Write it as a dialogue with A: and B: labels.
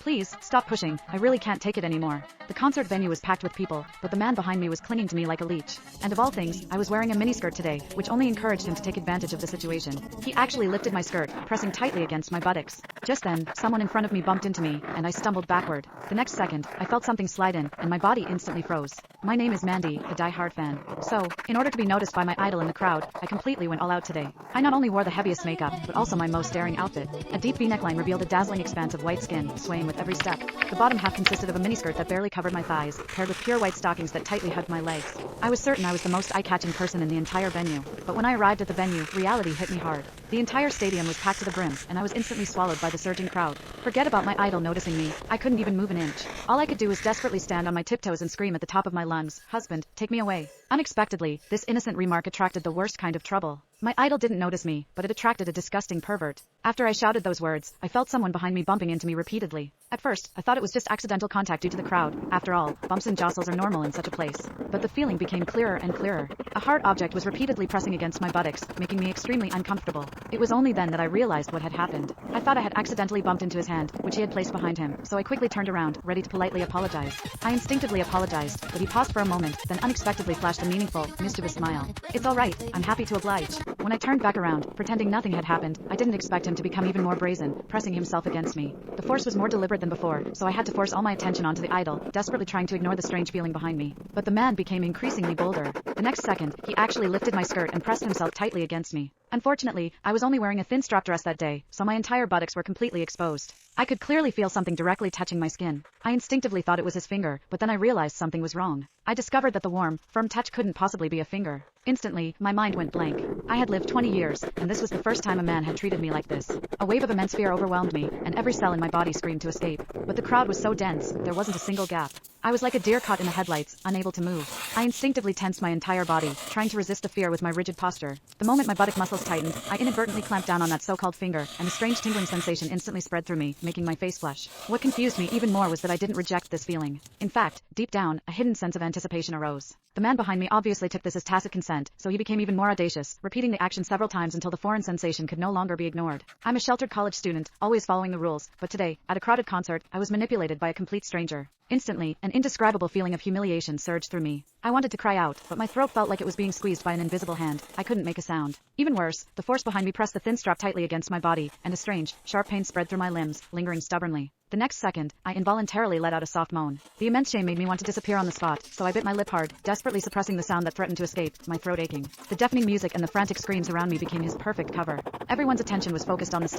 A: Please, stop pushing, I really can't take it anymore. The concert venue was packed with people, but the man behind me was clinging to me like a leech. And of all things, I was wearing a miniskirt today, which only encouraged him to take advantage of the situation. He actually lifted my skirt, pressing tightly against my buttocks. Just then, someone in front of me bumped into me, and I stumbled backward. The next second, I felt something slide in, and my body instantly froze. My name is Mandy, a die-hard fan. So, in order to be noticed by my idol in the crowd, I completely went all out today. I not only wore the heaviest makeup, but also my most daring outfit. A deep V-neckline revealed a dazzling expanse of white skin, swaying with every step. The bottom half consisted of a miniskirt that barely covered my thighs, paired with pure white stockings that tightly hugged my legs. I was certain I was the most eye-catching person in the entire venue. But when I arrived at the venue, reality hit me hard. The entire stadium was packed to the brim, and I was instantly swallowed by the surging crowd. Forget about my idol noticing me. I couldn't even move an inch. All I could do was desperately stand on my tiptoes and scream at the top of my lungs, "Husband, take me away." Unexpectedly, this innocent remark attracted the worst kind of trouble. My idol didn't notice me, but it attracted a disgusting pervert. After I shouted those words, I felt someone behind me bumping into me repeatedly. At first, I thought it was just accidental contact due to the crowd. After all, bumps and jostles are normal in such a place. But the feeling became clearer and clearer. A hard object was repeatedly pressing against my buttocks, making me extremely uncomfortable. It was only then that I realized what had happened. I thought I had accidentally bumped into his hand, which he had placed behind him, so I quickly turned around, ready to politely apologize. I instinctively apologized, but he paused for a moment, then unexpectedly flashed a meaningful, mischievous smile. "It's all right, I'm happy to oblige." When I turned back around, pretending nothing had happened, I didn't expect him to become even more brazen, pressing himself against me. The force was more deliberate than before, so I had to force all my attention onto the idol, desperately trying to ignore the strange feeling behind me. But the man became increasingly bolder. The next second, he actually lifted my skirt and pressed himself tightly against me. Unfortunately, I was only wearing a thin strap dress that day, so my entire buttocks were completely exposed. I could clearly feel something directly touching my skin. I instinctively thought it was his finger, but then I realized something was wrong. I discovered that the warm, firm touch couldn't possibly be a finger. Instantly, my mind went blank. I had lived 20 years, and this was the first time a man had treated me like this. A wave of immense fear overwhelmed me, and every cell in my body screamed to escape. But the crowd was so dense, there wasn't a single gap. I was like a deer caught in the headlights, unable to move. I instinctively tensed my entire body, trying to resist the fear with my rigid posture. The moment my buttock muscles tightened, I inadvertently clamped down on that so-called finger, and a strange tingling sensation instantly spread through me, making my face flush. What confused me even more was that I didn't reject this feeling. In fact, deep down, a hidden sense of anticipation arose. The man behind me obviously took this as tacit consent, so he became even more audacious, repeating the action several times until the foreign sensation could no longer be ignored. I'm a sheltered college student, always following the rules, but today, at a crowded concert, I was manipulated by a complete stranger. Instantly, an indescribable feeling of humiliation surged through me. I wanted to cry out, but my throat felt like it was being squeezed by an invisible hand. I couldn't make a sound. Even worse, the force behind me pressed the thin strap tightly against my body, and a strange, sharp pain spread through my limbs, lingering stubbornly. The next second, I involuntarily let out a soft moan. The immense shame made me want to disappear on the spot, so I bit my lip hard, desperately suppressing the sound that threatened to escape, my throat aching. The deafening music and the frantic screams around me became his perfect cover. Everyone's attention was focused on the stage.